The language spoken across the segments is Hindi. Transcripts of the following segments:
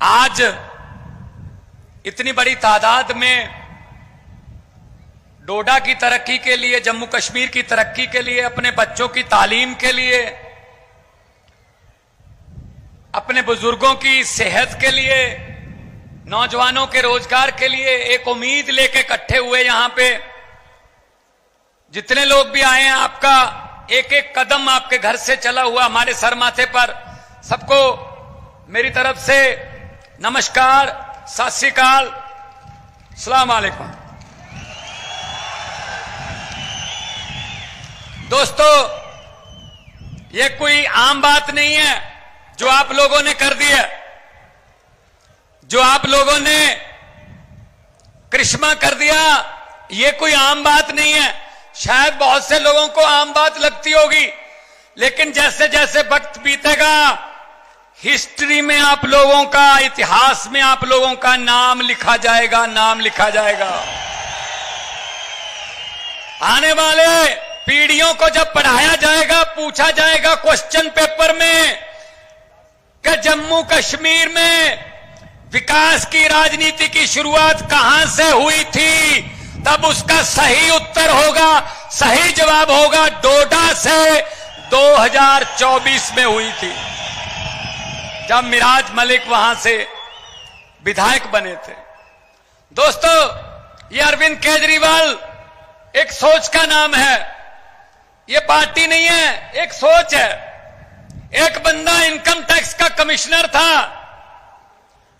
आज इतनी बड़ी तादाद में डोडा की तरक्की के लिए, जम्मू कश्मीर की तरक्की के लिए, अपने बच्चों की तालीम के लिए, अपने बुजुर्गों की सेहत के लिए, नौजवानों के रोजगार के लिए एक उम्मीद लेके इकट्ठे हुए। यहां पे जितने लोग भी आए हैं, आपका एक एक कदम आपके घर से चला हुआ हमारे सर माथे पर। सबको मेरी तरफ से नमस्कार, सत श्री अकाल, अस्सलाम वालेकुम। दोस्तों, ये कोई आम बात नहीं है जो आप लोगों ने कर दी है, जो आप लोगों ने करिश्मा कर दिया। ये कोई आम बात नहीं है। शायद बहुत से लोगों को आम बात लगती होगी, लेकिन जैसे जैसे वक्त बीतेगा, हिस्ट्री में आप लोगों का, इतिहास में आप लोगों का नाम लिखा जाएगा, नाम लिखा जाएगा। आने वाले पीढ़ियों को जब पढ़ाया जाएगा, पूछा जाएगा क्वेश्चन पेपर में कि जम्मू कश्मीर में विकास की राजनीति की शुरुआत कहां से हुई थी, तब उसका सही उत्तर होगा, सही जवाब होगा, डोडा से 2024 में हुई थी, जब मिराज मलिक वहां से विधायक बने थे। दोस्तों, ये अरविंद केजरीवाल एक सोच का नाम है, ये पार्टी नहीं है, एक सोच है। एक बंदा इनकम टैक्स का कमिश्नर था,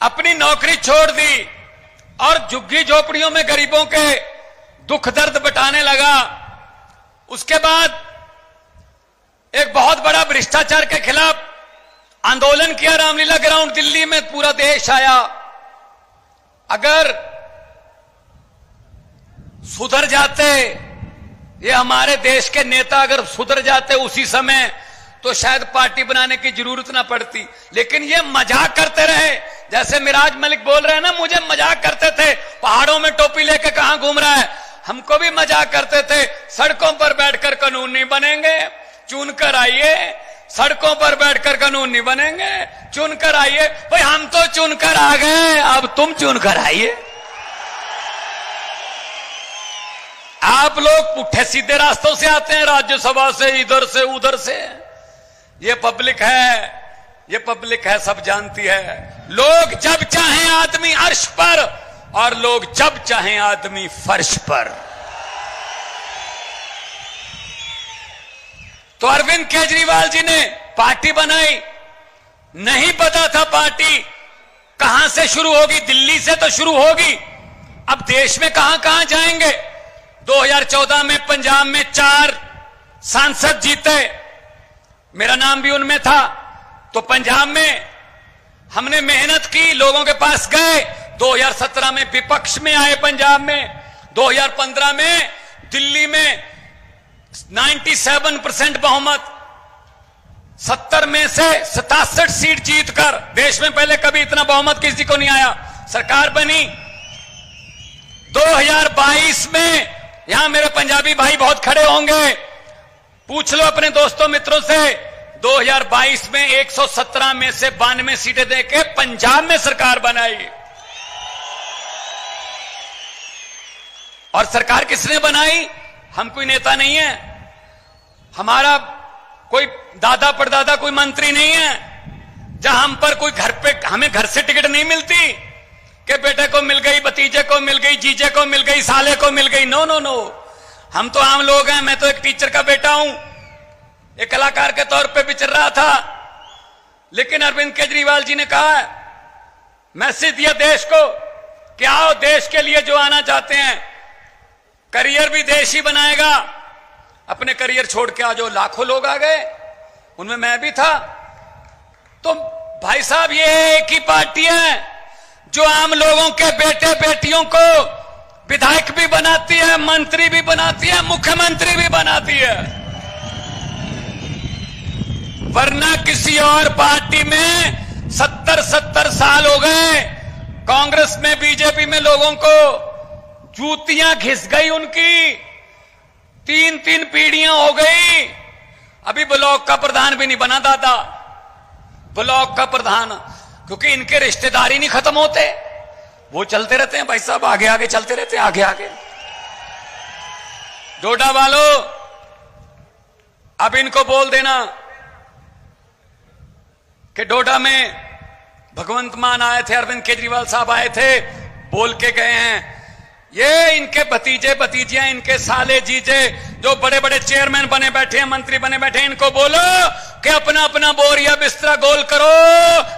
अपनी नौकरी छोड़ दी और झुग्गी झोपड़ियों में गरीबों के दुख दर्द बटाने लगा। उसके बाद एक बहुत बड़ा भ्रष्टाचार के खिलाफ आंदोलन किया, रामलीला ग्राउंड दिल्ली में, पूरा देश आया। अगर सुधर जाते, ये हमारे देश के नेता अगर सुधर जाते उसी समय, तो शायद पार्टी बनाने की जरूरत ना पड़ती। लेकिन ये मजाक करते रहे, जैसे मिराज मलिक बोल रहे हैं ना, मुझे मजाक करते थे, पहाड़ों में टोपी लेके कहां घूम रहा है। हमको भी मजाक करते थे, सड़कों पर बैठकर कानून नहीं बनेंगे, चुन कर आइए। सड़कों पर बैठकर कानून नहीं बनेंगे, चुन कर आइए। भाई हम तो चुन कर आ गए, अब तुम चुन कर आइए। आप लोग पुट्ठे सीधे रास्तों से आते हैं, राज्यसभा से, इधर से उधर से। ये पब्लिक है, ये पब्लिक है, सब जानती है। लोग जब चाहें आदमी अर्श पर, और लोग जब चाहें आदमी फर्श पर। तो अरविंद केजरीवाल जी ने पार्टी बनाई, नहीं पता था पार्टी कहां से शुरू होगी। दिल्ली से तो शुरू होगी, अब देश में कहां कहां जाएंगे। 2014 में पंजाब में 4 सांसद जीते, मेरा नाम भी उनमें था। तो पंजाब में हमने मेहनत की, लोगों के पास गए। 2017 में विपक्ष में आए पंजाब में। 2015 में दिल्ली में 97% बहुमत, 70 में से 67 सीट जीतकर, देश में पहले कभी इतना बहुमत किसी को नहीं आया, सरकार बनी। 2022 में, यहां मेरे पंजाबी भाई बहुत खड़े होंगे, पूछ लो अपने दोस्तों मित्रों से, 2022 में 117 में से 92 सीटें देके पंजाब में सरकार बनाई। और सरकार किसने बनाई? हम कोई नेता नहीं है, हमारा कोई दादा परदादा कोई मंत्री नहीं है, जहां हम पर कोई घर पे, हमें घर से टिकट नहीं मिलती कि बेटे को मिल गई, भतीजे को मिल गई, जीजे को मिल गई, साले को मिल गई। नो नो नो, हम तो आम लोग हैं। मैं तो एक टीचर का बेटा हूं, एक कलाकार के तौर पे विचर रहा था। लेकिन अरविंद केजरीवाल जी ने कहा, मैसेज दिया देश को कि आओ, देश के लिए जो आना चाहते हैं, करियर भी देश ही बनाएगा, अपने करियर छोड़ के आ जाओ। लाखों लोग आ गए, उनमें मैं भी था। तो भाई साहब, ये एक ही पार्टी है जो आम लोगों के बेटे बेटियों को विधायक भी बनाती है, मंत्री भी बनाती है, मुख्यमंत्री भी बनाती है। वरना किसी और पार्टी में 70 साल हो गए, कांग्रेस में, बीजेपी में लोगों को जूतियां घिस गई उनकी, 3 पीढ़ियां हो गई। अभी ब्लॉक का प्रधान भी नहीं बना दादा, ब्लॉक का प्रधान। क्योंकि इनके रिश्तेदारी नहीं खत्म होते, वो चलते रहते हैं भाई साहब, आगे आगे चलते रहते हैं, आगे आगे। डोडा वालों, अब इनको बोल देना कि डोडा में भगवंत मान आए थे, अरविंद केजरीवाल साहब आए थे, बोल के गए हैं। ये इनके भतीजे भतीजियां, इनके साले जीजे जो बड़े बड़े चेयरमैन बने बैठे हैं, मंत्री बने बैठे हैं, इनको बोलो कि अपना अपना बोरिया बिस्तरा गोल करो,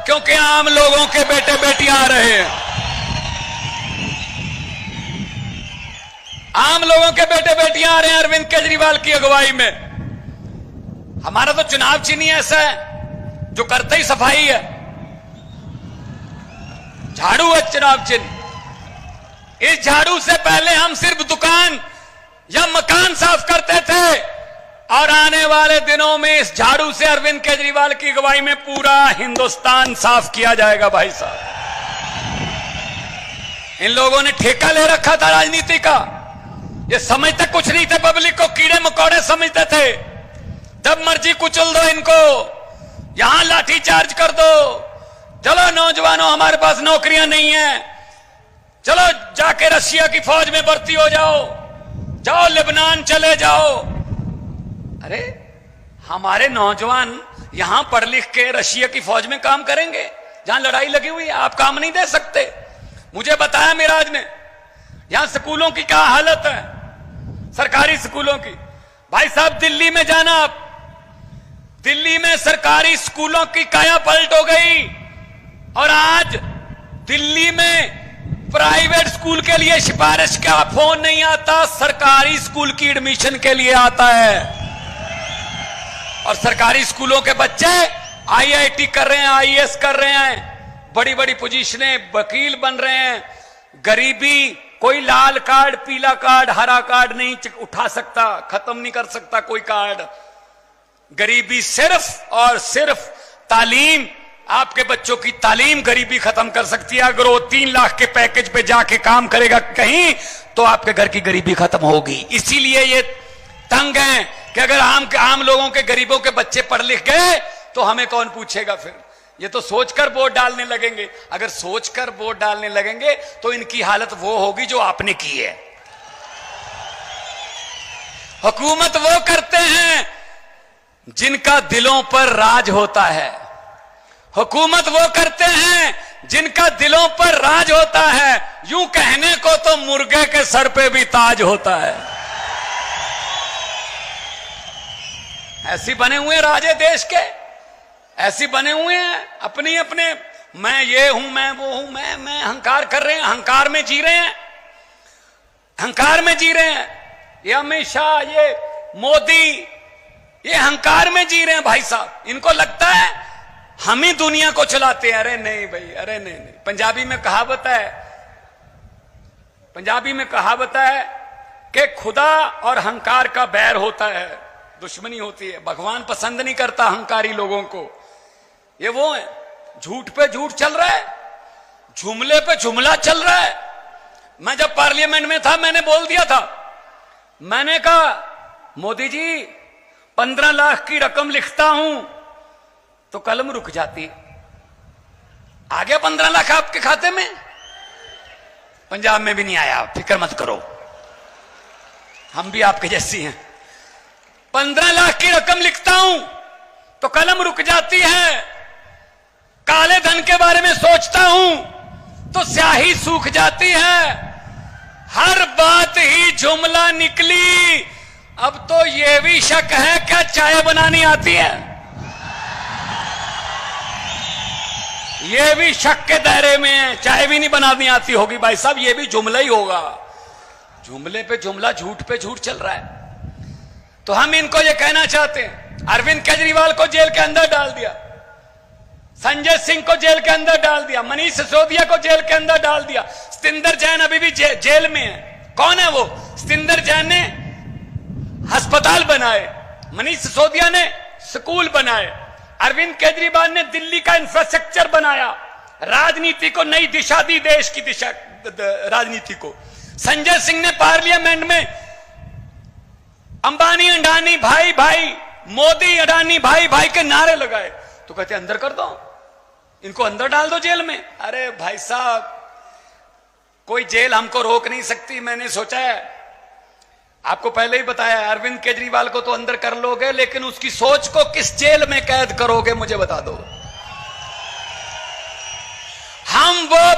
क्योंकि आम लोगों के बेटे बेटियां आ रहे हैं। आम लोगों के बेटे बेटियां आ रहे हैं अरविंद केजरीवाल की अगुवाई में। हमारा तो चुनाव चिन्ह ही ऐसा है जो करते ही सफाई है, झाड़ू है चुनाव चिन्ह। इस झाड़ू से पहले हम सिर्फ दुकान या मकान साफ करते थे, और आने वाले दिनों में इस झाड़ू से अरविंद केजरीवाल की अगुवाई में पूरा हिंदुस्तान साफ किया जाएगा भाई साहब। इन लोगों ने ठेका ले रखा था राजनीति का, ये समझते कुछ नहीं थे, पब्लिक को कीड़े मकोड़े समझते थे। जब मर्जी कुचल दो इनको, यहां लाठी चार्ज कर दो, चलो नौजवानों हमारे पास नौकरियां नहीं है, चलो जाके रशिया की फौज में भर्ती हो जाओ, जाओ लेबनान चले जाओ। अरे हमारे नौजवान यहां पढ़ लिख के रशिया की फौज में काम करेंगे जहां लड़ाई लगी हुई है, आप काम नहीं दे सकते। मुझे बताया मिराज ने, यहां स्कूलों की क्या हालत है, सरकारी स्कूलों की। भाई साहब दिल्ली में जाना आप, दिल्ली में सरकारी स्कूलों की काया पलट हो गई, और आज दिल्ली में प्राइवेट स्कूल के लिए सिफारिश का फोन नहीं आता, सरकारी स्कूल की एडमिशन के लिए आता है। और सरकारी स्कूलों के बच्चे आईआईटी कर रहे हैं, आईएएस कर रहे हैं, बड़ी बड़ी पोजीशनें, वकील बन रहे हैं। गरीबी, कोई लाल कार्ड, पीला कार्ड, हरा कार्ड नहीं उठा सकता, खत्म नहीं कर सकता कोई कार्ड। गरीबी सिर्फ और सिर्फ तालीम, आपके बच्चों की तालीम गरीबी खत्म कर सकती है। अगर वो 3 लाख के पैकेज पे जाके काम करेगा कहीं, तो आपके घर की गरीबी खत्म होगी। इसीलिए ये तंग हैं कि अगर आम लोगों के, गरीबों के बच्चे पढ़ लिख गए तो हमें कौन पूछेगा फिर। ये तो सोचकर वोट डालने लगेंगे। अगर सोचकर वोट डालने लगेंगे तो इनकी हालत वो होगी जो आपने की है। हुकूमत वो करते हैं जिनका दिलों पर राज होता है, हुकूमत वो करते हैं जिनका दिलों पर राज होता है। यूं कहने को तो मुर्गे के सर पे भी ताज होता है। ऐसी बने हुए राजे देश के, ऐसी बने हुए हैं अपने अपने, मैं ये हूं, मैं वो हूं, मैं अहंकार कर रहे हैं, अहंकार में जी रहे हैं, अहंकार में जी रहे हैं। ये अमित शाह, ये मोदी, ये अहंकार में जी रहे हैं भाई साहब। इनको लगता है हम ही दुनिया को चलाते हैं। अरे नहीं भाई, अरे नहीं नहीं। पंजाबी में कहावत है, पंजाबी में कहावत है कि खुदा और अहंकार का बैर होता है, दुश्मनी होती है। भगवान पसंद नहीं करता अहंकारी लोगों को। ये वो है, झूठ पे झूठ चल रहा है, जुमले पे जुमला चल रहा है। मैं जब पार्लियामेंट में था, मैंने बोल दिया था, मैंने कहा मोदी जी 15 लाख की रकम लिखता हूं तो कलम रुक जाती। आ गया 15 लाख आपके खाते में? पंजाब में भी नहीं आया, फिक्र मत करो, हम भी आपके जैसी हैं। 15 लाख की रकम लिखता हूं तो कलम रुक जाती है। काले धन के बारे में सोचता हूं तो स्याही सूख जाती है। हर बात ही जुमला निकली। अब तो यह भी शक है क्या चाय बनानी आती है? यह भी शक के दायरे में है, चाय भी नहीं बनानी आती होगी भाई साहब, यह भी जुमला ही होगा। जुमले पे जुमला, झूठ पे झूठ चल रहा है। तो हम इनको ये कहना चाहते हैं, अरविंद केजरीवाल को जेल के अंदर डाल दिया, संजय सिंह को जेल के अंदर डाल दिया, मनीष सिसोदिया को जेल के अंदर डाल दिया, सतिंदर जैन अभी भी जेल में है। कौन है वो? सतिंदर जैन ने अस्पताल बनाए, मनीष सिसोदिया ने स्कूल बनाए, अरविंद केजरीवाल ने दिल्ली का इंफ्रास्ट्रक्चर बनाया, राजनीति को नई दिशा दी, देश की दिशा राजनीति को। संजय सिंह ने पार्लियामेंट में अंबानी अडानी भाई भाई, मोदी अडानी भाई भाई के नारे लगाए, तो कहते अंदर कर दो, इनको अंदर डाल दो जेल में। अरे भाई साहब, कोई जेल हमको रोक नहीं सकती। मैंने सोचा है, आपको पहले ही बताया, अरविंद केजरीवाल को तो अंदर कर लोगे, लेकिन उसकी सोच को किस जेल में कैद करोगे मुझे बता दो। हम वो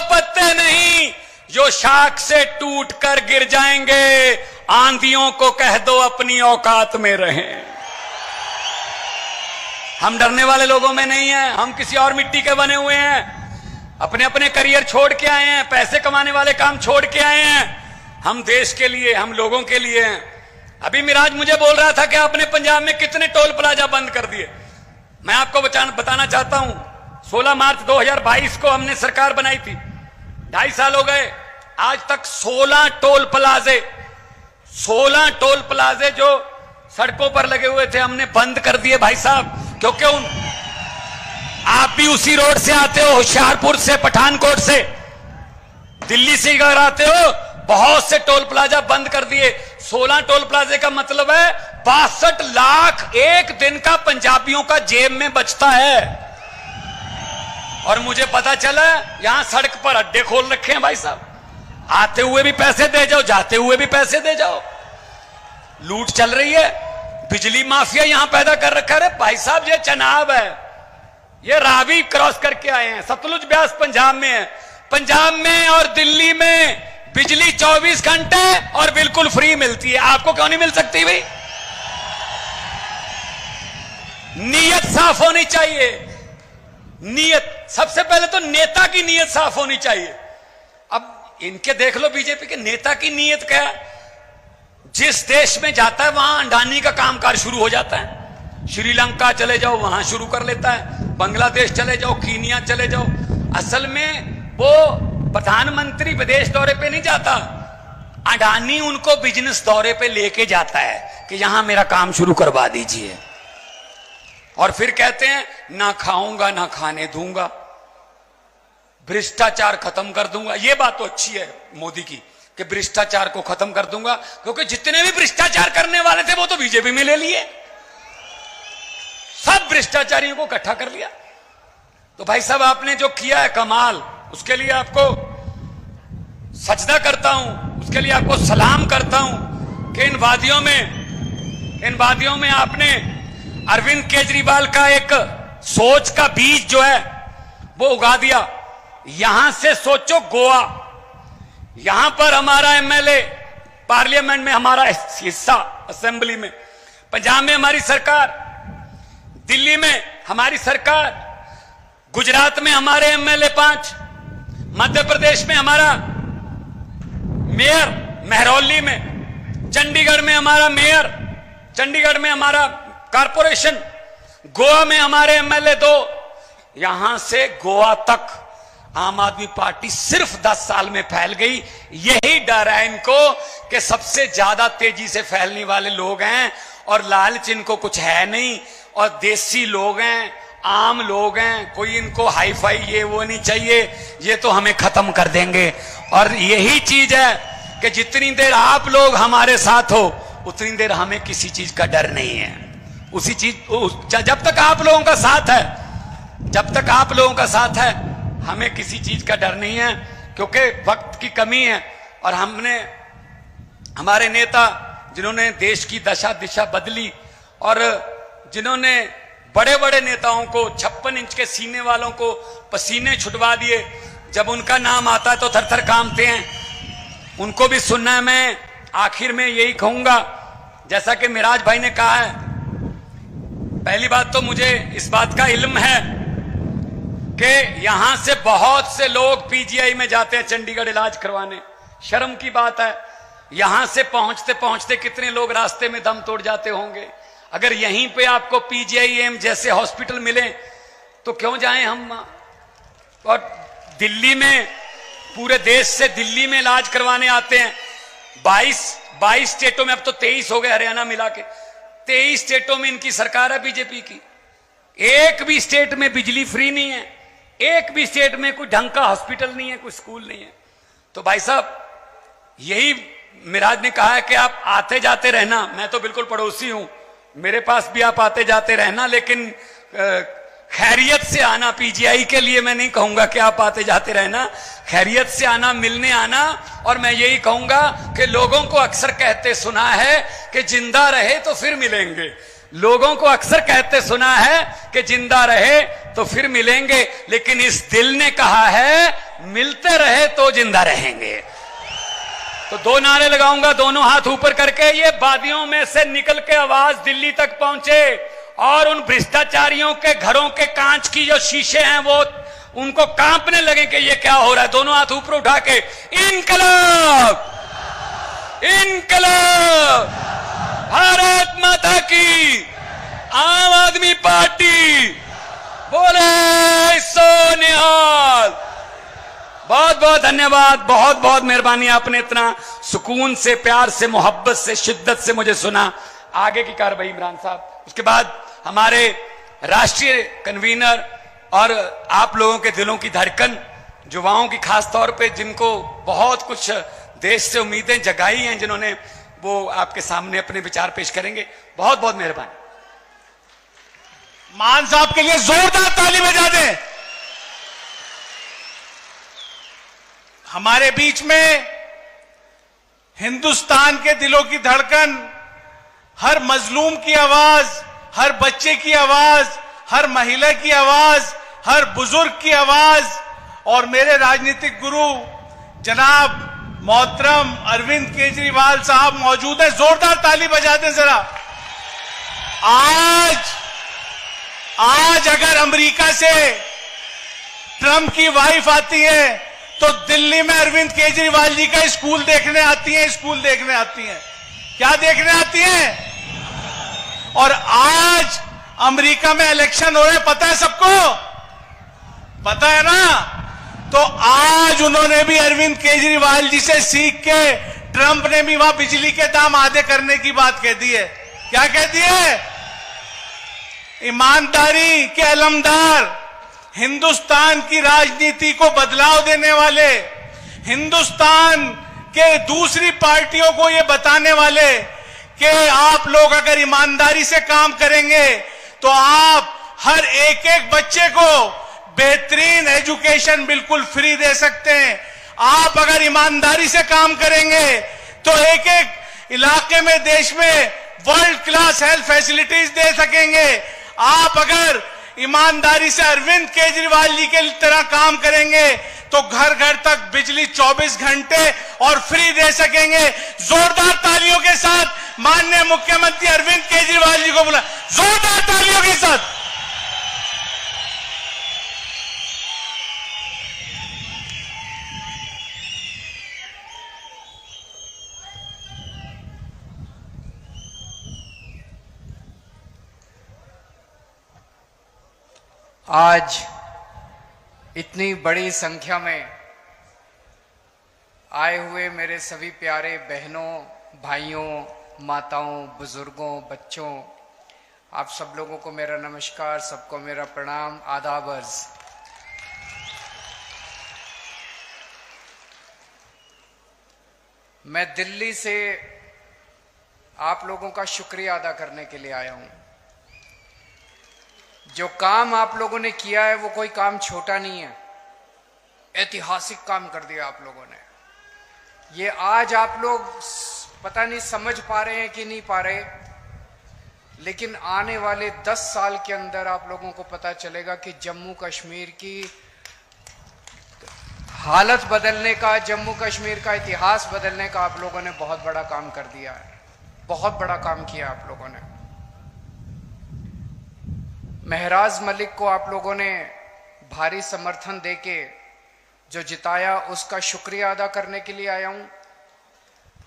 पत्ते नहीं जो शाख से टूट कर गिर जाएंगे। आंधियों को कह दो अपनी औकात में रहें। हम डरने वाले लोगों में नहीं हैं, हम किसी और मिट्टी के बने हुए हैं। अपने अपने करियर छोड़ के आए हैं, पैसे कमाने वाले काम छोड़ के आए हैं। हम देश के लिए, हम लोगों के लिए हैं। अभी मिराज मुझे बोल रहा था कि आपने पंजाब में कितने टोल प्लाजा बंद कर दिए। मैं आपको बताना चाहता हूं, 16 मार्च 2022 को हमने सरकार बनाई थी, 2.5 साल हो गए, आज तक 16 टोल प्लाजे जो सड़कों पर लगे हुए थे हमने बंद कर दिए भाई साहब। क्योंकि आप भी उसी रोड से आते हो, होशियारपुर से, पठानकोट से, दिल्ली से अगर आते हो, बहुत से टोल प्लाजा बंद कर दिए। 16 टोल प्लाजे का मतलब है 62 लाख एक दिन का पंजाबियों का जेब में बचता है। और मुझे पता चला यहां सड़क पर अड्डे खोल रखे हैं भाई साहब, आते हुए भी पैसे दे जाओ, जाते हुए भी पैसे दे जाओ। लूट चल रही है, बिजली माफिया यहां पैदा कर रखा है। भाई साहब ये चनाब है, ये रावी क्रॉस करके आए हैं, सतलुज ब्यास पंजाब में है। पंजाब में और दिल्ली में बिजली 24 घंटे और बिल्कुल फ्री मिलती है, आपको क्यों नहीं मिल सकती भाई? नीयत साफ होनी चाहिए। नीयत सबसे पहले तो नेता की नीयत साफ होनी चाहिए। अब इनके देख लो, बीजेपी के नेता की नीयत क्या है? जिस देश में जाता है वहां अडानी का कामकाज शुरू हो जाता है। श्रीलंका चले जाओ वहां शुरू कर लेता है, बांग्लादेश चले जाओ, कीनिया चले जाओ। असल में वो प्रधानमंत्री विदेश दौरे पे नहीं जाता, अडानी उनको बिजनेस दौरे पे लेके जाता है कि यहां मेरा काम शुरू करवा दीजिए। और फिर कहते हैं ना खाऊंगा ना खाने दूंगा, भ्रष्टाचार खत्म कर दूंगा। ये बात तो अच्छी है मोदी की कि भ्रष्टाचार को खत्म कर दूंगा, क्योंकि जितने भी भ्रष्टाचार करने वाले थे वो तो बीजेपी में ले लिए, सब भ्रष्टाचारियों को इकट्ठा कर लिया। तो भाई साहब आपने जो किया है कमाल, उसके लिए आपको सजदा करता हूं, उसके लिए आपको सलाम करता हूं कि इन वादियों में आपने अरविंद केजरीवाल का एक सोच का बीज जो है वो उगा दिया। यहां से सोचो गोवा, यहां पर हमारा एमएलए पार्लियामेंट में हमारा हिस्सा असेंबली में, पंजाब में हमारी सरकार, दिल्ली में हमारी सरकार, गुजरात में हमारे एमएलए 5, मध्य प्रदेश में हमारा मेयर महरौली में, चंडीगढ़ में हमारा मेयर, चंडीगढ़ में हमारा कारपोरेशन, गोवा में हमारे एमएलए 2। यहां से गोवा तक आम आदमी पार्टी सिर्फ 10 साल में फैल गई। यही डर है इनको कि सबसे ज्यादा तेजी से फैलने वाले लोग हैं और लालच इनको कुछ है नहीं, और देसी लोग हैं, आम लोग हैं, कोई इनको हाई फाई ये वो नहीं चाहिए, ये तो हमें खत्म कर देंगे। और यही चीज है कि जितनी देर आप लोग हमारे साथ हो उतनी देर हमें किसी चीज का डर नहीं है। उसी चीज जब तक आप लोगों का साथ है, जब तक आप लोगों का साथ है, हमें किसी चीज का डर नहीं है, क्योंकि वक्त की कमी है। और हमने, हमारे नेता जिन्होंने देश की दशा दिशा बदली, और जिन्होंने बड़े बड़े नेताओं को, 56 इंच के सीने वालों को पसीने छुटवा दिए, जब उनका नाम आता है तो थर थर कांपते हैं। उनको भी सुनना है। मैं आखिर में यही कहूंगा, जैसा कि मिराज भाई ने कहा है, पहली बात तो मुझे इस बात का इल्म है कि यहां से बहुत से लोग पीजीआई में जाते हैं चंडीगढ़ इलाज करवाने। शर्म की बात है, यहां से पहुंचते पहुंचते कितने लोग रास्ते में दम तोड़ जाते होंगे। अगर यहीं पे आपको पीजीआई एम जैसे हॉस्पिटल मिले तो क्यों जाएं हम। और दिल्ली में, पूरे देश से दिल्ली में इलाज करवाने आते हैं। 22 स्टेटों में, अब तो 23 हो गए हरियाणा मिला के, 23 स्टेटों में इनकी सरकार है बीजेपी की। एक भी स्टेट में बिजली फ्री नहीं है, एक भी स्टेट में कोई ढंग का हॉस्पिटल नहीं है, कोई स्कूल नहीं है। तो भाई साहब यही मिराज ने कहा है कि आप आते जाते रहना। मैं तो बिल्कुल पड़ोसी हूं, मेरे पास भी आप आते जाते रहना, लेकिन खैरियत से आना, पीजीआई के लिए मैं नहीं कहूंगा कि आप आते जाते रहना, खैरियत से आना, मिलने आना। और मैं यही कहूंगा कि लोगों को अक्सर कहते सुना है कि जिंदा रहे तो फिर मिलेंगे, लोगों को अक्सर कहते सुना है कि जिंदा रहे तो फिर मिलेंगे, लेकिन इस दिल ने कहा है मिलते रहे तो जिंदा रहेंगे। तो दो नारे लगाऊंगा, दोनों हाथ ऊपर करके। ये वादियों में से निकल के आवाज दिल्ली तक पहुंचे और उन भ्रष्टाचारियों के घरों के कांच की जो शीशे हैं वो उनको कांपने लगे कि ये क्या हो रहा है। दोनों हाथ ऊपर उठा के इनकलाब, इनकलाब, भारत माता की, आम आदमी पार्टी, बोले सो निहाल। बहुत बहुत धन्यवाद, बहुत बहुत मेहरबानी, आपने इतना सुकून से, प्यार से, मोहब्बत से, शिद्दत से मुझे सुना। आगे की कार्रवाई इमरान साहब, उसके बाद हमारे राष्ट्रीय कन्वीनर और आप लोगों के दिलों की धड़कन, युवाओं की खास तौर पे, जिनको बहुत कुछ देश से उम्मीदें जगाई हैं, जिन्होंने, वो आपके सामने अपने विचार पेश करेंगे। बहुत बहुत मेहरबानी। मान साहब के लिए जोरदार ताली बजा दें। हमारे बीच में हिंदुस्तान के दिलों की धड़कन, हर मजलूम की आवाज, हर बच्चे की आवाज, हर महिला की आवाज, हर बुजुर्ग की आवाज, और मेरे राजनीतिक गुरु जनाब मोहतरम अरविंद केजरीवाल साहब मौजूद है। जोरदार ताली बजा दें जरा। आज अगर अमेरिका से ट्रंप की वाइफ आती है तो दिल्ली में अरविंद केजरीवाल जी का स्कूल देखने आती हैं, स्कूल देखने आती हैं। क्या देखने आती हैं? और आज अमेरिका में इलेक्शन हो रहे, पता है सबको, पता है ना? तो आज उन्होंने भी अरविंद केजरीवाल जी से सीख के ट्रंप ने भी वहां बिजली के दाम आधे करने की बात कह दी है। क्या कह दी है? ईमानदारी के अलमदार, हिंदुस्तान की राजनीति को बदलाव देने वाले, हिंदुस्तान के दूसरी पार्टियों को ये बताने वाले कि आप लोग अगर ईमानदारी से काम करेंगे तो आप हर एक एक बच्चे को बेहतरीन एजुकेशन बिल्कुल फ्री दे सकते हैं। आप अगर ईमानदारी से काम करेंगे तो एक एक इलाके में, देश में वर्ल्ड क्लास हेल्थ फैसिलिटीज दे सकेंगे। आप अगर ईमानदारी से अरविंद केजरीवाल जी के तरह काम करेंगे तो घर घर तक बिजली 24 घंटे और फ्री दे सकेंगे। जोरदार तालियों के साथ माननीय मुख्यमंत्री अरविंद केजरीवाल जी को बुला, जोरदार तालियों के साथ। आज इतनी बड़ी संख्या में आए हुए मेरे सभी प्यारे बहनों, भाइयों, माताओं, बुजुर्गों, बच्चों, आप सब लोगों को मेरा नमस्कार, सबको मेरा प्रणाम, आदाब अर्ज। मैं दिल्ली से आप लोगों का शुक्रिया अदा करने के लिए आया हूं। जो काम आप लोगों ने किया है वो कोई काम छोटा नहीं है, ऐतिहासिक काम कर दिया आप लोगों ने। ये आज आप लोग पता नहीं समझ पा रहे हैं कि नहीं पा रहे, लेकिन आने वाले 10 साल के अंदर आप लोगों को पता चलेगा कि जम्मू कश्मीर की हालत बदलने का, जम्मू कश्मीर का इतिहास बदलने का आप लोगों ने बहुत बड़ा काम कर दिया है, बहुत बड़ा काम किया आप लोगों ने। महराज मलिक को आप लोगों ने भारी समर्थन देके जो जिताया, उसका शुक्रिया अदा करने के लिए आया हूं।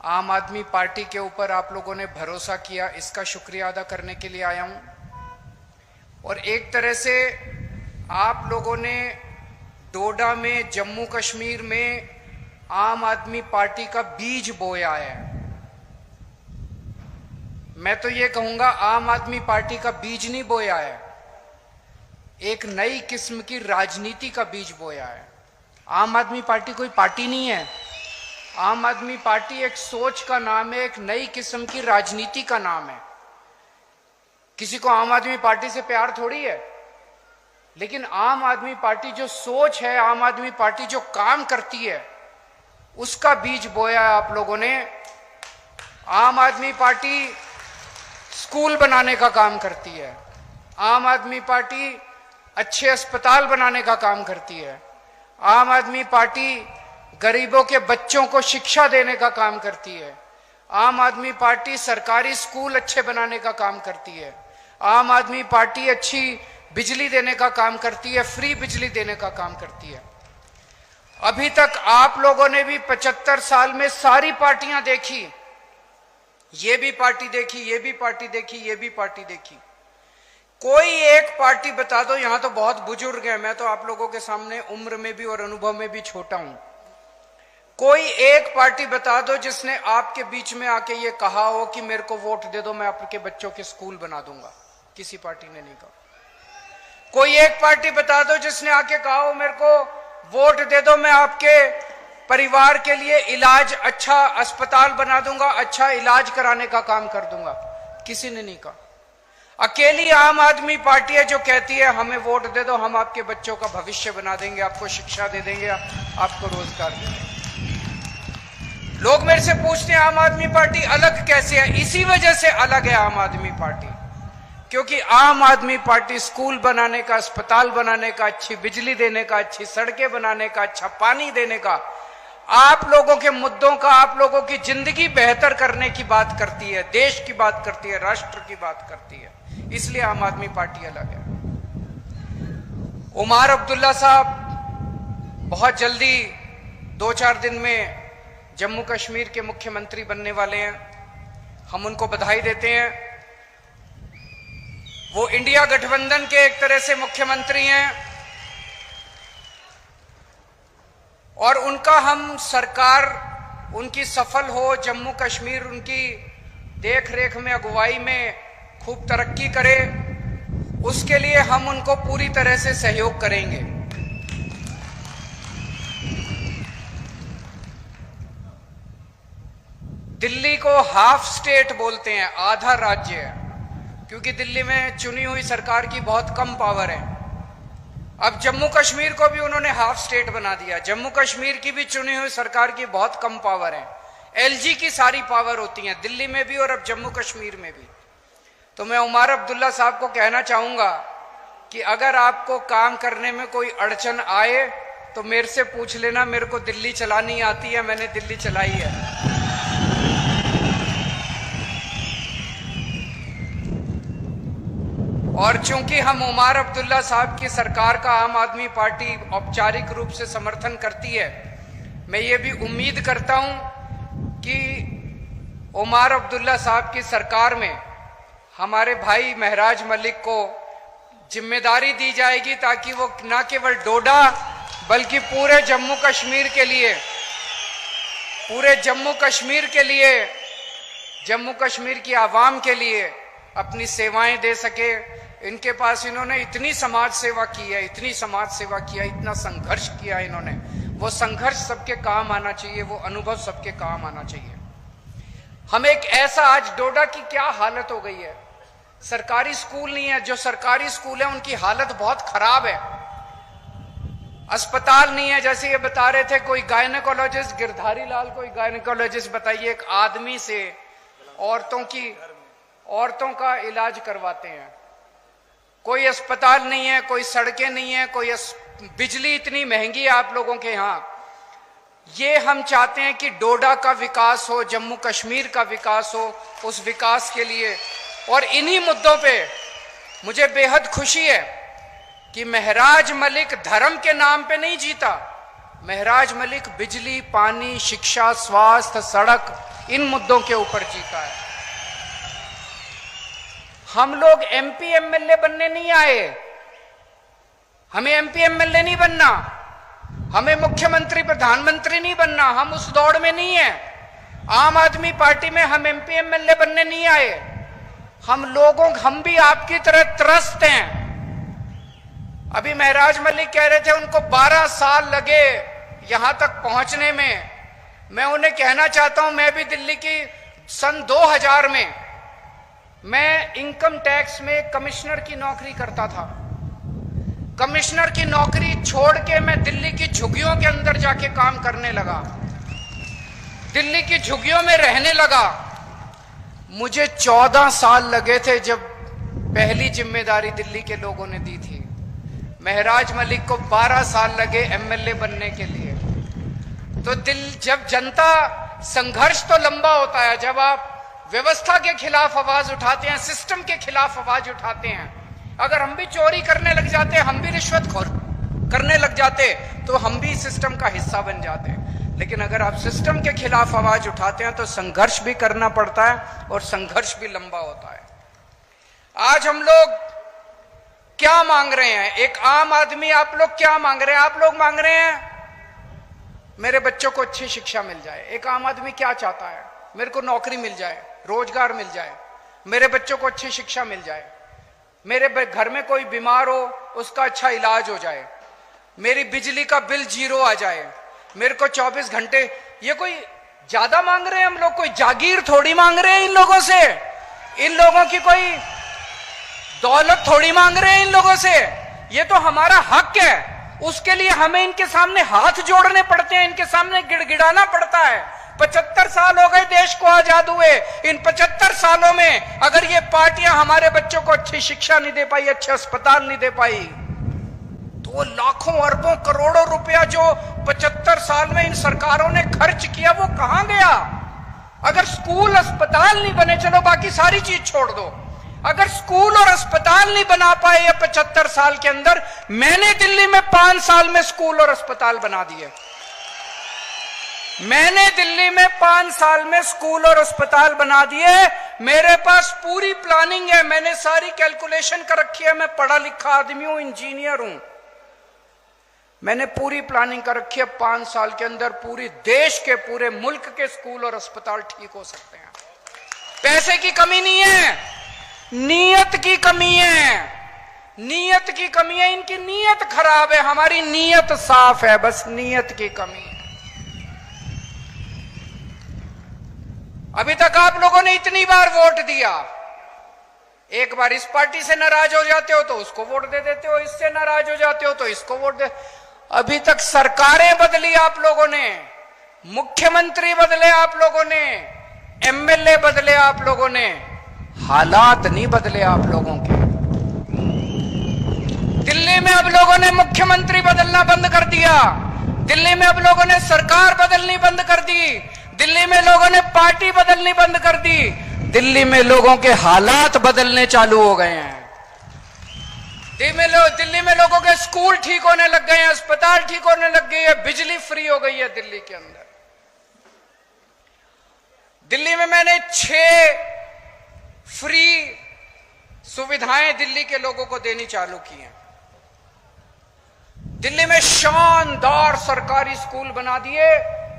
आम आदमी पार्टी के ऊपर आप लोगों ने भरोसा किया, इसका शुक्रिया अदा करने के लिए आया हूं। और एक तरह से आप लोगों ने डोडा में, जम्मू कश्मीर में आम आदमी पार्टी का बीज बोया है। मैं तो ये कहूंगा आम आदमी पार्टी का बीज नहीं बोया है, एक नई किस्म की राजनीति का बीज बोया है। आम आदमी पार्टी कोई पार्टी नहीं है, आम आदमी पार्टी एक सोच का नाम है, एक नई किस्म की राजनीति का नाम है। किसी को आम आदमी पार्टी से प्यार थोड़ी है, लेकिन आम आदमी पार्टी जो सोच है, आम आदमी पार्टी जो काम करती है, उसका बीज बोया है आप लोगों ने। आम आदमी पार्टी स्कूल बनाने का काम करती है, आम आदमी पार्टी अच्छे अस्पताल बनाने का काम करती है, आम आदमी पार्टी गरीबों के बच्चों को शिक्षा देने का काम करती है, आम आदमी पार्टी सरकारी स्कूल अच्छे बनाने का काम करती है, आम आदमी पार्टी अच्छी बिजली देने का काम करती है, फ्री बिजली देने का काम करती है। अभी तक आप लोगों ने भी 75 साल में सारी पार्टियां देखी, ये भी पार्टी देखी, ये भी पार्टी देखी, ये भी पार्टी देखी। कोई एक पार्टी बता दो, यहां तो बहुत बुजुर्ग हैं, मैं तो आप लोगों के सामने उम्र में भी और अनुभव में भी छोटा हूं। कोई एक पार्टी बता दो जिसने आपके बीच में आके ये कहा हो कि मेरे को वोट दे दो, मैं आपके बच्चों के स्कूल बना दूंगा। किसी पार्टी ने नहीं कहा। कोई एक पार्टी बता दो जिसने आके कहा हो मेरे को वोट दे दो, मैं आपके परिवार के लिए इलाज, अच्छा अस्पताल बना दूंगा, अच्छा इलाज कराने का काम कर दूंगा। किसी ने नहीं कहा। अकेली आम आदमी पार्टी है जो कहती है हमें वोट दे दो, हम आपके बच्चों का भविष्य बना देंगे, आपको शिक्षा दे देंगे, आपको रोजगार दे देंगे। लोग मेरे से पूछते हैं आम आदमी पार्टी अलग कैसे है? इसी वजह से अलग है आम आदमी पार्टी, क्योंकि आम आदमी पार्टी स्कूल बनाने का, अस्पताल बनाने का, अच्छी बिजली देने का, अच्छी सड़कें बनाने का, अच्छा पानी देने का, आप लोगों के मुद्दों का, आप लोगों की जिंदगी बेहतर करने की बात करती है, देश की बात करती है, राष्ट्र की बात करती है। इसलिए आम आदमी पार्टी अलग है। उमर अब्दुल्ला साहब बहुत जल्दी 2-4 दिन में जम्मू कश्मीर के मुख्यमंत्री बनने वाले हैं। हम उनको बधाई देते हैं। वो इंडिया गठबंधन के एक तरह से मुख्यमंत्री हैं और उनका हम सरकार उनकी सफल हो, जम्मू कश्मीर उनकी देखरेख में, अगुवाई में खूब तरक्की करे, उसके लिए हम उनको पूरी तरह से सहयोग करेंगे। दिल्ली को हाफ स्टेट बोलते हैं, आधा राज्य है, क्योंकि दिल्ली में चुनी हुई सरकार की बहुत कम पावर है। अब जम्मू कश्मीर को भी उन्होंने हाफ स्टेट बना दिया। जम्मू कश्मीर की भी चुनी हुई सरकार की बहुत कम पावर है, एलजी की सारी पावर होती है दिल्ली में भी और अब जम्मू कश्मीर में भी। तो मैं उमर अब्दुल्ला साहब को कहना चाहूंगा कि अगर आपको काम करने में कोई अड़चन आए तो मेरे से पूछ लेना, मेरे को दिल्ली चलानी आती है, मैंने दिल्ली चलाई है। और चूंकि हम उमर अब्दुल्ला साहब की सरकार का आम आदमी पार्टी औपचारिक रूप से समर्थन करती है, मैं ये भी उम्मीद करता हूं कि उमर अब्दुल्ला साहब की सरकार में हमारे भाई महराज मलिक को जिम्मेदारी दी जाएगी ताकि वो न केवल डोडा बल्कि पूरे जम्मू कश्मीर के लिए, पूरे जम्मू कश्मीर के लिए, जम्मू कश्मीर की आवाम के लिए अपनी सेवाएं दे सके। इनके पास इन्होंने इतनी समाज सेवा की है, इतनी समाज सेवा किया, इतना संघर्ष किया इन्होंने, वो संघर्ष सबके काम आना चाहिए, वो अनुभव सबके काम आना चाहिए। हम एक ऐसा, आज डोडा की क्या हालत हो गई है, सरकारी स्कूल नहीं है, जो सरकारी स्कूल है उनकी हालत बहुत खराब है, अस्पताल नहीं है। जैसे ये बता रहे थे कोई गायनेकोलॉजिस्ट, गिरधारी लाल कोई गायनेकोलॉजिस्ट, बताइए एक आदमी से औरतों का इलाज करवाते हैं। कोई अस्पताल नहीं है, कोई सड़कें नहीं है, कोई बिजली इतनी महंगी है आप लोगों के यहाँ। ये हम चाहते हैं कि डोडा का विकास हो, जम्मू कश्मीर का विकास हो, उस विकास के लिए। और इन्हीं मुद्दों पे मुझे बेहद खुशी है कि महराज मलिक धर्म के नाम पे नहीं जीता, महराज मलिक बिजली, पानी, शिक्षा, स्वास्थ्य, सड़क, इन मुद्दों के ऊपर जीता है। हम लोग एमपी एमएलए बनने नहीं आए, हमें एमपी एमएलए नहीं बनना, हमें मुख्यमंत्री प्रधानमंत्री नहीं बनना, हम उस दौड़ में नहीं है। आम आदमी पार्टी में हम एमपी एमएलए बनने नहीं आए। हम भी आपकी तरह त्रस्त हैं। अभी महराज मलिक कह रहे थे उनको 12 साल लगे यहां तक पहुंचने में। मैं उन्हें कहना चाहता हूं, मैं भी दिल्ली की सन 2000 में मैं इनकम टैक्स में कमिश्नर की नौकरी करता था। कमिश्नर की नौकरी छोड़ के मैं दिल्ली की झुग्गियों के अंदर जाके काम करने लगा, दिल्ली की झुग्गियों में रहने लगा। मुझे 14 साल लगे थे जब पहली जिम्मेदारी दिल्ली के लोगों ने दी थी। महराज मलिक को 12 साल लगे एमएलए बनने के लिए। तो जब जनता, संघर्ष तो लंबा होता है, जब आप व्यवस्था के खिलाफ आवाज उठाते हैं, सिस्टम के खिलाफ आवाज उठाते हैं, अगर हम भी चोरी करने लग जाते, हम भी रिश्वतखोर करने लग जाते, तो हम भी सिस्टम का हिस्सा बन जाते हैं। लेकिन अगर आप सिस्टम के खिलाफ आवाज उठाते हैं तो संघर्ष भी करना पड़ता है और संघर्ष भी लंबा होता है। आज हम लोग क्या मांग रहे हैं? एक आम आदमी, आप लोग क्या मांग रहे हैं? आप लोग मांग रहे हैं मेरे बच्चों को अच्छी शिक्षा मिल जाए। एक आम आदमी क्या चाहता है? मेरे को नौकरी मिल जाए, रोजगार मिल जाए, मेरे बच्चों को अच्छी शिक्षा मिल जाए, मेरे घर में कोई बीमार हो उसका अच्छा इलाज हो जाए, मेरी बिजली का बिल 0 आ जाए, मेरे को 24 घंटे। ये कोई ज्यादा मांग रहे हैं हम लोग? कोई जागीर थोड़ी मांग रहे हैं इन लोगों से, इन लोगों की कोई दौलत थोड़ी मांग रहे हैं इन लोगों से। ये तो हमारा हक है, उसके लिए हमें इनके सामने हाथ जोड़ने पड़ते हैं, इनके सामने गिड़गिड़ाना पड़ता है। 75 साल हो गए देश को आजाद हुए। इन 75 सालों में अगर ये पार्टियां हमारे बच्चों को अच्छी शिक्षा नहीं दे पाई, अच्छे अस्पताल नहीं दे पाई, तो लाखों अरबों करोड़ों रुपया जो 75 साल में इन सरकारों ने खर्च किया वो कहां गया? अगर स्कूल अस्पताल नहीं बने, चलो बाकी सारी चीज छोड़ दो, अगर स्कूल और अस्पताल नहीं बना पाए ये 75 साल के अंदर, मैंने दिल्ली में 5 साल में स्कूल और अस्पताल बना दिए। मैंने दिल्ली में 5 साल में स्कूल और अस्पताल बना दिए। मेरे पास पूरी प्लानिंग है, मैंने सारी कैलकुलेशन कर रखी है। मैं पढ़ा लिखा आदमी हूं, इंजीनियर हूं, मैंने पूरी प्लानिंग कर रखी है। 5 साल के अंदर पूरी देश के, पूरे मुल्क के स्कूल और अस्पताल ठीक हो सकते हैं। पैसे की कमी नहीं है, नीयत की कमी है, नीयत की कमी है। इनकी नीयत खराब है, हमारी नीयत साफ है, बस नीयत की कमी है। अभी तक आप लोगों ने इतनी बार वोट दिया, एक बार इस पार्टी से नाराज हो जाते हो तो उसको वोट दे देते हो, इससे नाराज हो जाते हो तो इसको वोट दे। अभी तक सरकारें बदली आप लोगों ने, मुख्यमंत्री बदले आप लोगों ने, एमएलए बदले आप लोगों ने, हालात नहीं बदले आप लोगों के। दिल्ली में अब लोगों ने मुख्यमंत्री बदलना बंद कर दिया, दिल्ली में अब लोगों ने सरकार बदलनी बंद कर दी, दिल्ली में लोगों ने पार्टी बदलनी बंद कर दी, दिल्ली में लोगों के हालात बदलने चालू हो गए हैं। दिल्ली में लोगों के स्कूल ठीक होने लग गए हैं, अस्पताल ठीक होने लग गई है, बिजली फ्री हो गई है दिल्ली के अंदर। दिल्ली में मैंने 6 फ्री सुविधाएं दिल्ली के लोगों को देनी चालू की हैं। दिल्ली में शानदार सरकारी स्कूल बना दिए।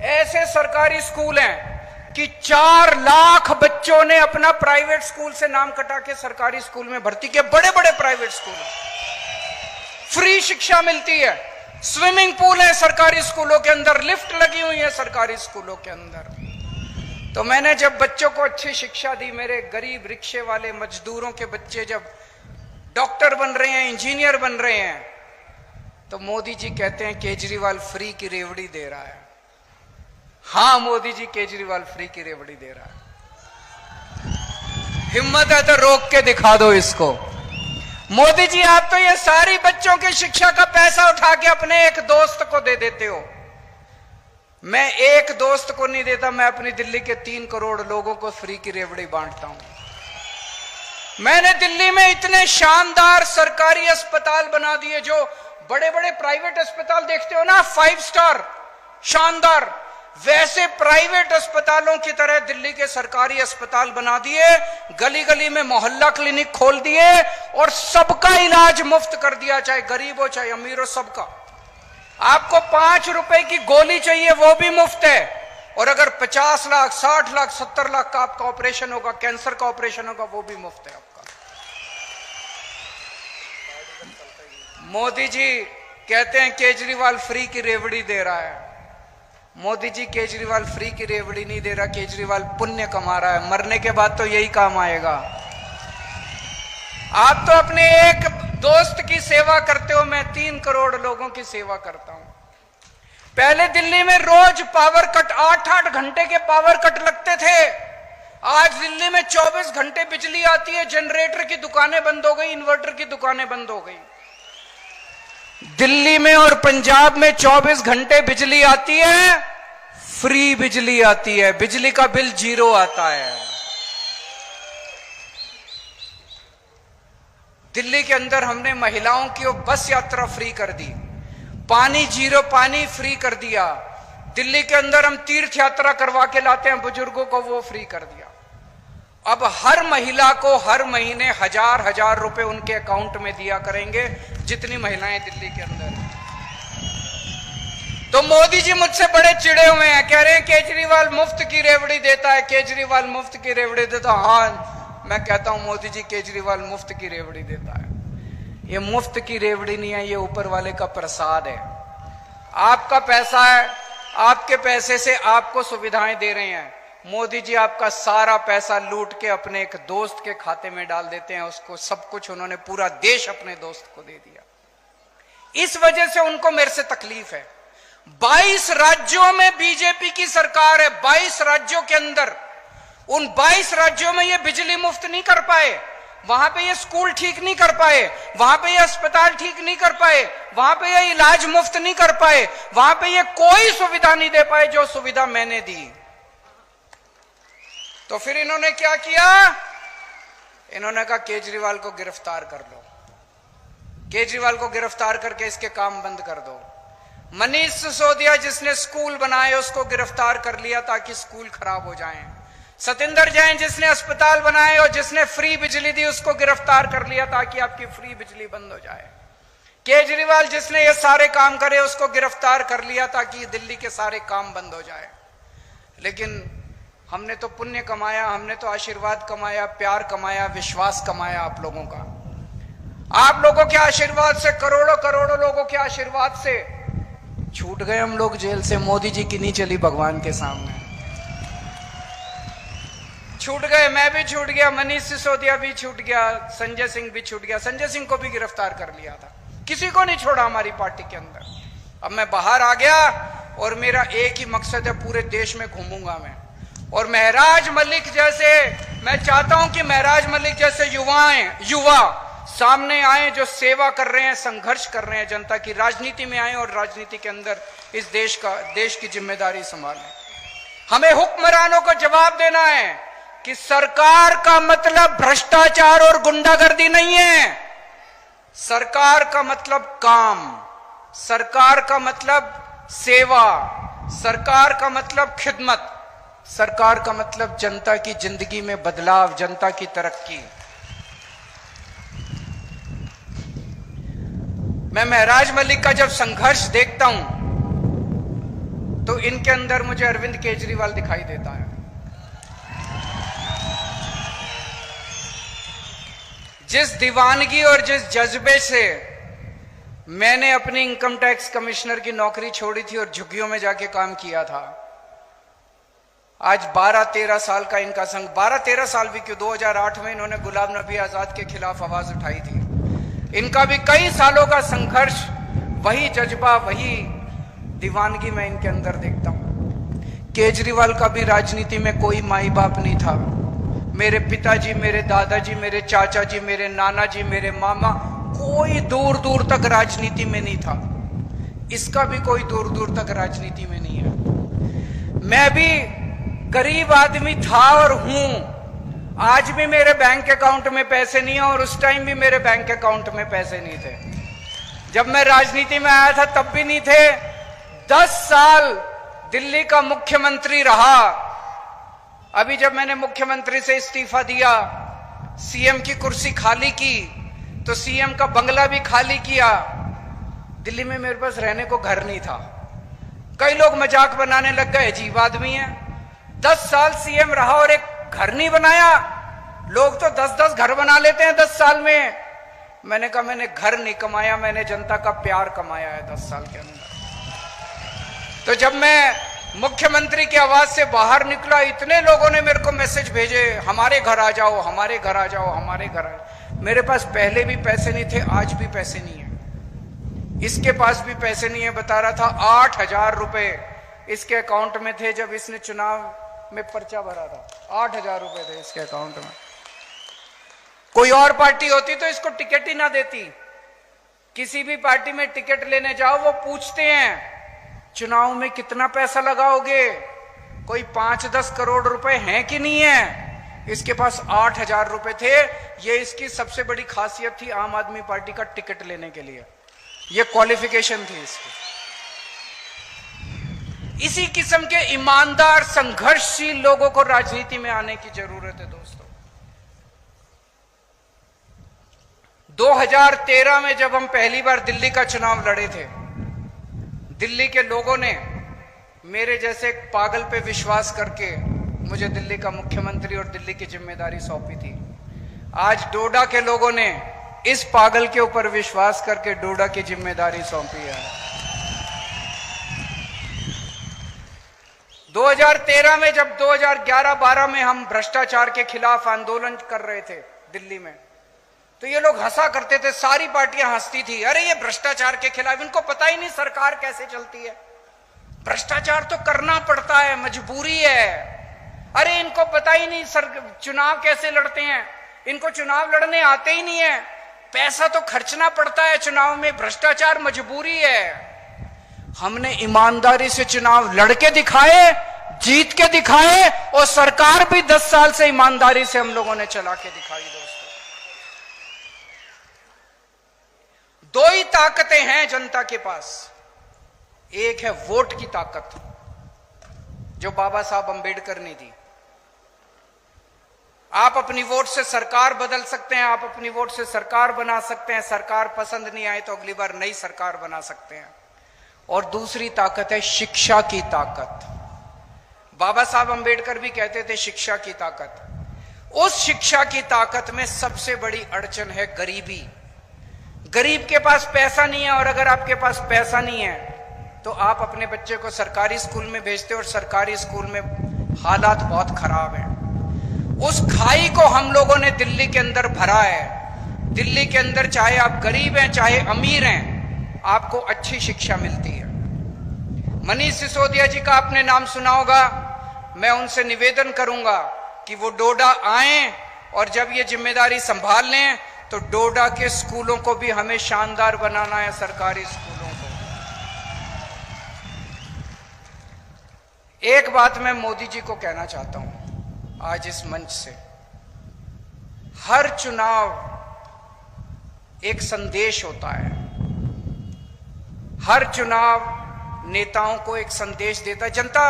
ऐसे सरकारी स्कूल हैं कि 4 लाख बच्चों ने अपना प्राइवेट स्कूल से नाम कटा के सरकारी स्कूल में भर्ती किए। बड़े बड़े प्राइवेट स्कूल, फ्री शिक्षा मिलती है, स्विमिंग पूल है सरकारी स्कूलों के अंदर, लिफ्ट लगी हुई है सरकारी स्कूलों के अंदर। तो मैंने जब बच्चों को अच्छी शिक्षा दी, मेरे गरीब रिक्शे वाले मजदूरों के बच्चे जब डॉक्टर बन रहे हैं, इंजीनियर बन रहे हैं, तो मोदी जी कहते हैं केजरीवाल फ्री की रेवड़ी दे रहा है। हाँ, मोदी जी केजरीवाल फ्री की रेवड़ी दे रहा है। हिम्मत है तो रोक के दिखा दो इसको। मोदी जी, आप तो ये सारी बच्चों की शिक्षा का पैसा उठा के अपने एक दोस्त को दे देते हो। मैं एक दोस्त को नहीं देता, मैं अपनी दिल्ली के 3 करोड़ लोगों को फ्री की रेवड़ी बांटता हूं। मैंने दिल्ली में इतने शानदार सरकारी अस्पताल बना दिए, जो बड़े बड़े प्राइवेट अस्पताल देखते हो ना, 5 स्टार शानदार, वैसे प्राइवेट अस्पतालों की तरह दिल्ली के सरकारी अस्पताल बना दिए। गली गली में मोहल्ला क्लिनिक खोल दिए और सबका इलाज मुफ्त कर दिया, चाहे गरीब हो चाहे अमीर हो, सबका। आपको 5 रुपए की गोली चाहिए वो भी मुफ्त है, और अगर 50 लाख 60 लाख 70 लाख का आपका ऑपरेशन होगा, कैंसर का ऑपरेशन होगा, वो भी मुफ्त है आपका। मोदी जी कहते हैं केजरीवाल फ्री की रेवड़ी दे रहा है। मोदी जी केजरीवाल फ्री की रेवड़ी नहीं दे रहा, केजरीवाल पुण्य कमा रहा है। मरने के बाद तो यही काम आएगा। आप तो अपने एक दोस्त की सेवा करते हो, मैं 3 करोड़ लोगों की सेवा करता हूं। पहले दिल्ली में रोज पावर कट, 8-8 घंटे के पावर कट लगते थे। आज दिल्ली में 24 घंटे बिजली आती है। जनरेटर की दुकानें बंद हो गई, इन्वर्टर की दुकानें बंद हो गई। दिल्ली में और पंजाब में 24 घंटे बिजली आती है, फ्री बिजली आती है, बिजली का बिल 0 आता है। दिल्ली के अंदर हमने महिलाओं की बस यात्रा फ्री कर दी, पानी 0 पानी फ्री कर दिया। दिल्ली के अंदर हम तीर्थ यात्रा करवा के लाते हैं बुजुर्गों को, वो फ्री कर दिया। अब हर महिला को हर महीने 1000 रुपए उनके अकाउंट में दिया करेंगे, जितनी महिलाएं दिल्ली के अंदर हैं। तो मोदी जी मुझसे बड़े चिड़े हुए हैं, कह रहे हैं केजरीवाल मुफ्त की रेवड़ी देता है, केजरीवाल मुफ्त की रेवड़ी देता है। हाँ, मैं कहता हूं मोदी जी केजरीवाल मुफ्त की रेवड़ी देता है। ये मुफ्त की रेवड़ी नहीं है, ये ऊपर वाले का प्रसाद है। आपका पैसा है, आपके पैसे से आपको सुविधाएं दे रहे हैं। मोदी जी आपका सारा पैसा लूट के अपने एक दोस्त के खाते में डाल देते हैं, उसको सब कुछ उन्होंने पूरा देश अपने दोस्त को दे दिया। इस वजह से उनको मेरे से तकलीफ है। 22 राज्यों में बीजेपी की सरकार है, 22 राज्यों के अंदर, उन 22 राज्यों में ये बिजली मुफ्त नहीं कर पाए, वहां पे ये स्कूल ठीक नहीं कर पाए, वहां पे ये अस्पताल ठीक नहीं कर पाए, वहां पे ये इलाज मुफ्त नहीं कर पाए, वहां पे ये कोई सुविधा नहीं दे पाए जो सुविधा मैंने दी। तो फिर इन्होंने क्या किया? इन्होंने कहा केजरीवाल को गिरफ्तार कर लो, केजरीवाल को गिरफ्तार करके इसके काम बंद कर दो। मनीष सिसोदिया जिसने स्कूल बनाए उसको गिरफ्तार कर लिया ताकि स्कूल खराब हो जाएं। सतिंदर जैन जिसने अस्पताल बनाए और जिसने फ्री बिजली दी उसको गिरफ्तार कर लिया ताकि आपकी फ्री बिजली बंद हो जाए। केजरीवाल जिसने ये सारे काम करे उसको गिरफ्तार कर लिया ताकि दिल्ली के सारे काम बंद हो जाए। लेकिन हमने तो पुण्य कमाया, हमने तो आशीर्वाद कमाया, प्यार कमाया, विश्वास कमाया आप लोगों का। आप लोगों के आशीर्वाद से, करोड़ों करोड़ों लोगों के आशीर्वाद से छूट गए हम लोग जेल से। मोदी जी की नहीं चली भगवान के सामने, छूट गए। मैं भी छूट गया, मनीष सिसोदिया भी छूट गया, संजय सिंह भी छूट गया। संजय सिंह को भी गिरफ्तार कर लिया था, किसी को नहीं छोड़ा हमारी पार्टी के अंदर। अब मैं बाहर आ गया और मेरा एक ही मकसद है, पूरे देश में घूमूंगा मैं। और महराज मलिक जैसे, मैं चाहता हूं कि महराज मलिक जैसे युवा सामने आए जो सेवा कर रहे हैं, संघर्ष कर रहे हैं जनता की, राजनीति में आए और राजनीति के अंदर इस देश की जिम्मेदारी संभालें। हमें हुक्मरानों को जवाब देना है कि सरकार का मतलब भ्रष्टाचार और गुंडागर्दी नहीं है। सरकार का मतलब काम, सरकार का मतलब सेवा, सरकार का मतलब खिदमत, सरकार का मतलब जनता की जिंदगी में बदलाव, जनता की तरक्की। मैं महराज मलिक का जब संघर्ष देखता हूं तो इनके अंदर मुझे अरविंद केजरीवाल दिखाई देता है। जिस दीवानगी और जिस जज्बे से मैंने अपनी इनकम टैक्स कमिश्नर की नौकरी छोड़ी थी और झुग्गियों में जाके काम किया था, आज 12-13 साल का इनका संघ, 12-13 साल भी क्यों, 2008 में इन्होंने गुलाम नबी आजाद के खिलाफ आवाज उठाई थी। इनका भी कई सालों का संघर्ष, वही जज्बा, वही दीवानगी मैं इनके अंदर देखता हूं। केजरीवाल का भी राजनीति में कोई माई बाप नहीं था। मेरे पिताजी, मेरे दादाजी, मेरे चाचा जी, मेरे नाना जी, मेरे मामा, कोई दूर दूर तक राजनीति में नहीं था। इसका भी कोई दूर दूर तक राजनीति में नहीं है। मैं भी गरीब आदमी था और हूं। आज भी मेरे बैंक अकाउंट में पैसे नहीं है और उस टाइम भी मेरे बैंक अकाउंट में पैसे नहीं थे। जब मैं राजनीति में आया था तब भी नहीं थे। 10 साल दिल्ली का मुख्यमंत्री रहा। अभी जब मैंने मुख्यमंत्री से इस्तीफा दिया, सीएम की कुर्सी खाली की, तो सीएम का बंगला भी खाली किया। दिल्ली में मेरे पास रहने को घर नहीं था। कई लोग मजाक बनाने लग गए, अजीब आदमी है, 10 साल सीएम रहा और एक घर नहीं बनाया। लोग तो 10-10 घर बना लेते हैं 10 साल में। मैंने कहा मैंने घर नहीं कमाया, मैंने जनता का प्यार कमाया है 10 साल के अंदर। तो जब मैं मुख्यमंत्री की आवाज से बाहर निकला, इतने लोगों ने मेरे को मैसेज भेजे, हमारे घर आ जाओ, हमारे घर आ जाओ, हमारे घर आ जाओ। मेरे पास पहले भी पैसे नहीं थे, आज भी पैसे नहीं है, इसके पास भी पैसे नहीं है। बता रहा था 8,000 रुपए इसके अकाउंट में थे जब इसने चुनाव में पर्चा भरा था। 8,000 रुपए थे इसके अकाउंट में। कोई और पार्टी होती तो इसको टिकट ही ना देती। किसी भी पार्टी में टिकट लेने जाओ, वो पूछते हैं चुनाव में कितना पैसा लगाओगे, कोई 5-10 करोड़ रुपए हैं कि नहीं है। इसके पास 8,000 रुपए थे। ये इसकी सबसे बड़ी खासियत थी आम आदमी पार्टी का टिकट लेने के लिए, ये क्वालिफिकेशन थी इसकी। इसी किस्म के ईमानदार संघर्षशील लोगों को राजनीति में आने की जरूरत है दोस्तों। 2013 में जब हम पहली बार दिल्ली का चुनाव लड़े थे, दिल्ली के लोगों ने मेरे जैसे एक पागल पे विश्वास करके मुझे दिल्ली का मुख्यमंत्री और दिल्ली की जिम्मेदारी सौंपी थी। आज डोडा के लोगों ने इस पागल के ऊपर विश्वास करके डोडा की जिम्मेदारी सौंपी है। 2013 में जब 2011-12 में हम भ्रष्टाचार के खिलाफ आंदोलन कर रहे थे दिल्ली में, तो ये लोग हंसा करते थे, सारी पार्टियां हंसती थी, अरे ये भ्रष्टाचार के खिलाफ, इनको पता ही नहीं सरकार कैसे चलती है, भ्रष्टाचार तो करना पड़ता है, मजबूरी है। अरे इनको पता ही नहीं चुनाव कैसे लड़ते हैं, इनको चुनाव लड़ने आते ही नहीं है, पैसा तो खर्चना पड़ता है चुनाव में, भ्रष्टाचार मजबूरी है। हमने ईमानदारी से चुनाव लड़के दिखाए, जीत के दिखाए, और सरकार भी 10 साल से ईमानदारी से हम लोगों ने चला के दिखाई। दोस्तों, दो ही ताकतें हैं जनता के पास। एक है वोट की ताकत, जो बाबा साहब अंबेडकर ने दी। आप अपनी वोट से सरकार बदल सकते हैं, आप अपनी वोट से सरकार बना सकते हैं, सरकार पसंद नहीं आए तो अगली बार नई सरकार बना सकते हैं। और दूसरी ताकत है शिक्षा की ताकत। बाबा साहब अंबेडकर भी कहते थे शिक्षा की ताकत। उस शिक्षा की ताकत में सबसे बड़ी अड़चन है गरीबी। गरीब के पास पैसा नहीं है, और अगर आपके पास पैसा नहीं है तो आप अपने बच्चे को सरकारी स्कूल में भेजते हो, और सरकारी स्कूल में हालात बहुत खराब हैं। उस खाई को हम लोगों ने दिल्ली के अंदर भरा है। दिल्ली के अंदर चाहे आप गरीब हैं चाहे अमीर हैं, आपको अच्छी शिक्षा मिलती है। मनीष सिसोदिया जी का आपने नाम सुना होगा। मैं उनसे निवेदन करूंगा कि वो डोडा आएं, और जब ये जिम्मेदारी संभाल लें तो डोडा के स्कूलों को भी हमें शानदार बनाना है, सरकारी स्कूलों को। एक बात मैं मोदी जी को कहना चाहता हूं आज इस मंच से, हर चुनाव एक संदेश होता है, हर चुनाव नेताओं को एक संदेश देता है। जनता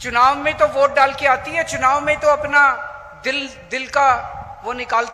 चुनाव में तो वोट डाल के आती है, चुनाव में तो अपना दिल का वो निकालती